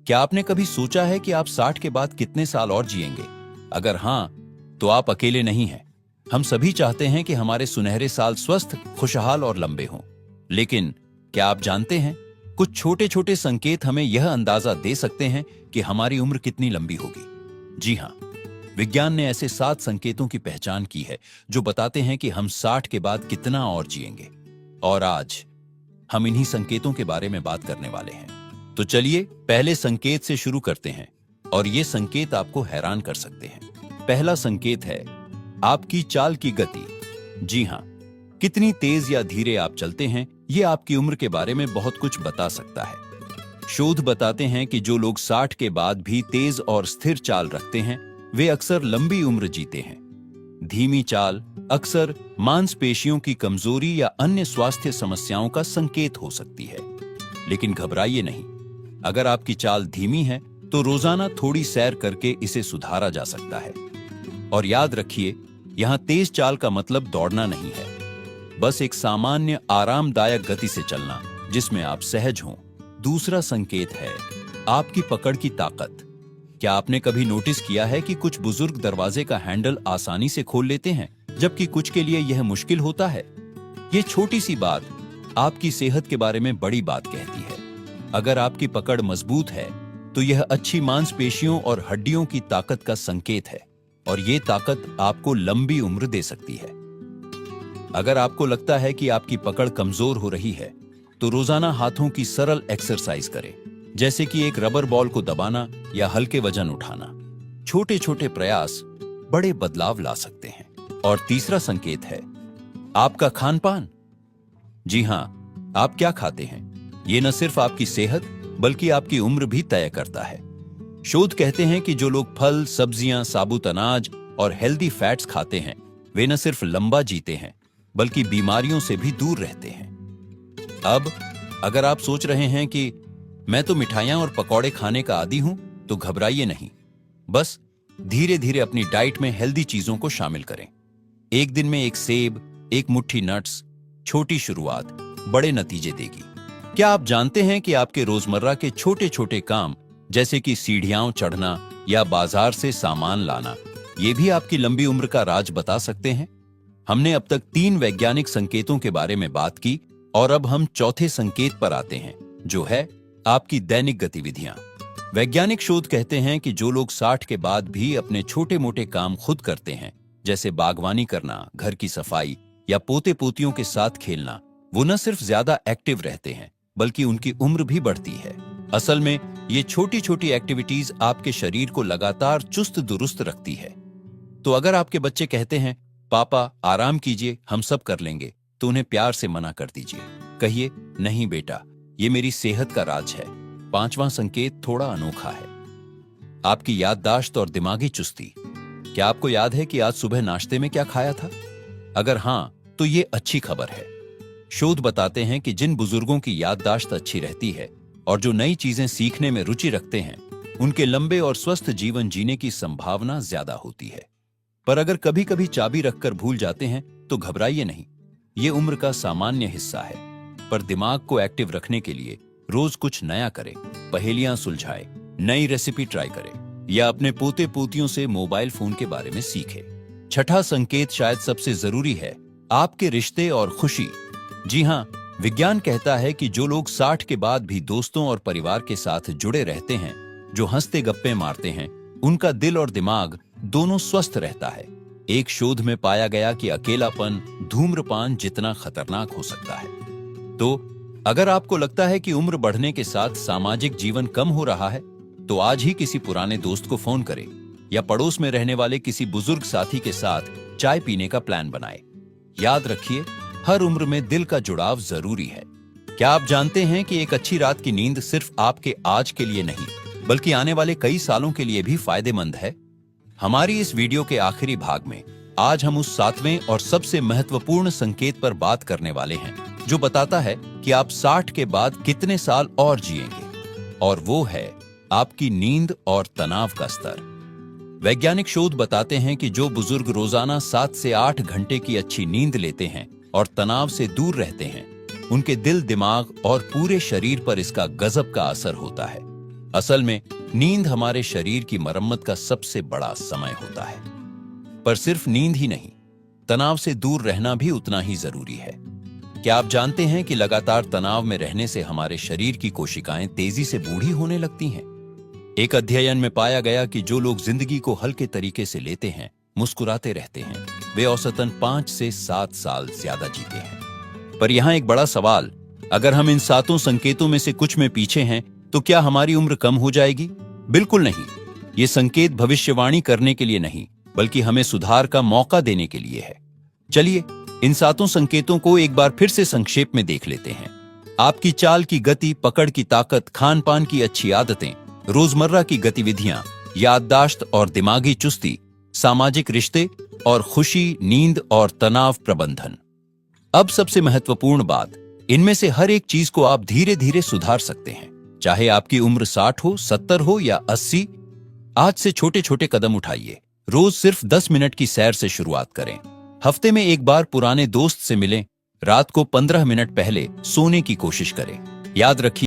क्या आपने कभी सोचा है कि आप 60 के बाद कितने साल और जिएंगे? अगर हाँ, तो आप अकेले नहीं हैं। हम सभी चाहते हैं कि हमारे सुनहरे साल स्वस्थ, खुशहाल और लंबे हों। लेकिन क्या आप जानते हैं, कुछ छोटे छोटे संकेत हमें यह अंदाजा दे सकते हैं कि हमारी उम्र कितनी लंबी होगी। जी हाँ, विज्ञान ने ऐसे 7 संकेतों की पहचान की है जो बताते हैं कि हम 60 के बाद कितना और जिएंगे। और आज हम इन्हीं संकेतों के बारे में बात करने वाले हैं। तो चलिए पहले संकेत से शुरू करते हैं, और ये संकेत आपको हैरान कर सकते हैं। पहला संकेत है आपकी चाल की गति। जी हाँ, कितनी तेज या धीरे आप चलते हैं, ये आपकी उम्र के बारे में बहुत कुछ बता सकता है। शोध बताते हैं कि जो लोग 60 के बाद भी तेज और स्थिर चाल रखते हैं, वे अक्सर लंबी उम्र जीते हैं। धीमी चाल अक्सर मांसपेशियों की कमजोरी या अन्य स्वास्थ्य समस्याओं का संकेत हो सकती है। लेकिन घबराइए नहीं, अगर आपकी चाल धीमी है तो रोजाना थोड़ी सैर करके इसे सुधारा जा सकता है। और याद रखिए, यहां तेज चाल का मतलब दौड़ना नहीं है, बस एक सामान्य आरामदायक गति से चलना जिसमें आप सहज हों। दूसरा संकेत है आपकी पकड़ की ताकत। क्या आपने कभी नोटिस किया है कि कुछ बुजुर्ग दरवाजे का हैंडल आसानी से खोल लेते हैं, जबकि कुछ के लिए यह मुश्किल होता है? यह छोटी सी बात आपकी सेहत के बारे में बड़ी बात कहती है। अगर आपकी पकड़ मजबूत है तो यह अच्छी मांसपेशियों और हड्डियों की ताकत का संकेत है, और यह ताकत आपको लंबी उम्र दे सकती है। अगर आपको लगता है कि आपकी पकड़ कमजोर हो रही है, तो रोजाना हाथों की सरल एक्सरसाइज करें, जैसे कि एक रबर बॉल को दबाना या हल्के वजन उठाना। छोटे छोटे प्रयास बड़े बदलाव ला सकते हैं। और तीसरा संकेत है आपका खान पान। जी हां, आप क्या खाते हैं, ये न सिर्फ आपकी सेहत बल्कि आपकी उम्र भी तय करता है। शोध कहते हैं कि जो लोग फल, सब्जियां, साबुत अनाज और हेल्दी फैट्स खाते हैं, वे न सिर्फ लंबा जीते हैं बल्कि बीमारियों से भी दूर रहते हैं। अब अगर आप सोच रहे हैं कि मैं तो मिठाइयां और पकौड़े खाने का आदी हूं, तो घबराइए नहीं। बस धीरे धीरे अपनी डाइट में हेल्दी चीजों को शामिल करें। एक दिन में एक सेब, एक मुट्ठी नट्स, छोटी शुरुआत बड़े नतीजे देगी। क्या आप जानते हैं कि आपके रोजमर्रा के छोटे छोटे काम, जैसे कि सीढ़ियां चढ़ना या बाजार से सामान लाना, ये भी आपकी लंबी उम्र का राज बता सकते हैं? हमने अब तक 3 वैज्ञानिक संकेतों के बारे में बात की, और अब हम चौथे संकेत पर आते हैं, जो है आपकी दैनिक गतिविधियां। वैज्ञानिक शोध कहते हैं कि जो लोग 60 के बाद भी अपने छोटे मोटे काम खुद करते हैं, जैसे बागवानी करना, घर की सफाई या पोते पोतियों के साथ खेलना, वो न सिर्फ ज्यादा एक्टिव रहते हैं बल्कि उनकी उम्र भी बढ़ती है। असल में ये छोटी छोटी एक्टिविटीज आपके शरीर को लगातार चुस्त दुरुस्त रखती है। तो अगर आपके बच्चे कहते हैं पापा आराम कीजिए, हम सब कर लेंगे, तो उन्हें प्यार से मना कर दीजिए। कहिए नहीं बेटा, ये मेरी सेहत का राज है। 5वां संकेत थोड़ा अनोखा है आपकी याददाश्त और दिमागी चुस्ती। क्या आपको याद है कि आज सुबह नाश्ते में क्या खाया था? अगर हां, तो ये अच्छी खबर है। शोध बताते हैं कि जिन बुजुर्गों की याददाश्त अच्छी रहती है और जो नई चीजें सीखने में रुचि रखते हैं, उनके लंबे और स्वस्थ जीवन जीने की संभावना ज्यादा होती है। पर अगर कभी कभी चाबी रखकर भूल जाते हैं, तो घबराइए नहीं, ये उम्र का सामान्य हिस्सा है। पर दिमाग को एक्टिव रखने के लिए रोज कुछ नया करें, पहेलियां सुलझाएं, नई रेसिपी ट्राई करें, या अपने पोते पोतियों से मोबाइल फोन के बारे में सीखें। छठा संकेत शायद सबसे जरूरी है, आपके रिश्ते और खुशी। जी हां, विज्ञान कहता है कि जो लोग 60 के बाद भी दोस्तों और परिवार के साथ जुड़े रहते हैं, जो हंसते गप्पे मारते हैं, उनका दिल और दिमाग दोनों स्वस्थ रहता है। एक शोध में पाया गया कि अकेलापन धूम्रपान जितना खतरनाक हो सकता है। तो अगर आपको लगता है कि उम्र बढ़ने के साथ सामाजिक जीवन कम हो रहा है, तो आज ही किसी पुराने दोस्त को फोन करें या पड़ोस में रहने वाले किसी बुजुर्ग साथी के साथ चाय पीने का प्लान बनाएं। याद रखिए, हर उम्र में दिल का जुड़ाव जरूरी है। क्या आप जानते हैं कि एक अच्छी रात की नींद सिर्फ आपके आज के लिए नहीं, बल्कि आने वाले कई सालों के लिए भी फायदेमंद है? हमारी इस वीडियो के आखिरी भाग में आज हम उस 7वें और सबसे महत्वपूर्ण संकेत पर बात करने वाले हैं, जो बताता है कि आप 60 के बाद कितने साल और जिएंगे, और वो है आपकी नींद और तनाव का स्तर। वैज्ञानिक शोध बताते हैं कि जो बुजुर्ग रोजाना 7 से 8 घंटे की अच्छी नींद लेते हैं और तनाव से दूर रहते हैं, उनके दिल, दिमाग और पूरे शरीर पर इसका गजब का असर होता है। असल में नींद हमारे शरीर की मरम्मत का सबसे बड़ा समय होता है। पर सिर्फ नींद ही नहीं, तनाव से दूर रहना भी उतना ही जरूरी है। क्या आप जानते हैं कि लगातार तनाव में रहने से हमारे शरीर की कोशिकाएं तेजी से बूढ़ी होने लगती हैं? एक अध्ययन में पाया गया कि जो लोग जिंदगी को हल्के तरीके से लेते हैं, मुस्कुराते रहते हैं, वे औसतन 5 से 7 साल ज्यादा जीते हैं। पर यहां एक बड़ा सवाल, अगर हम इन 7 संकेतों में से कुछ में पीछे हैं तो क्या हमारी उम्र कम हो जाएगी? बिल्कुल नहीं। ये संकेत भविष्यवाणी करने के लिए नहीं, बल्कि हमें सुधार का मौका देने के लिए है। चलिए इन 7 संकेतों को एक बार फिर से संक्षेप में देख लेते हैं। आपकी चाल की गति, पकड़ की ताकत, खान पान की अच्छी आदतें, रोजमर्रा की गतिविधियां, याददाश्त और दिमागी चुस्ती, सामाजिक रिश्ते और खुशी, नींद और तनाव प्रबंधन। अब सबसे महत्वपूर्ण बात, इनमें से हर एक चीज को आप धीरे धीरे सुधार सकते हैं। चाहे आपकी उम्र 60 हो, 70 हो या 80, आज से छोटे छोटे कदम उठाइए। रोज सिर्फ 10 मिनट की सैर से शुरुआत करें। हफ्ते में एक बार पुराने दोस्त से मिलें। रात को 15 मिनट पहले सोने की कोशिश करें। याद रखिए,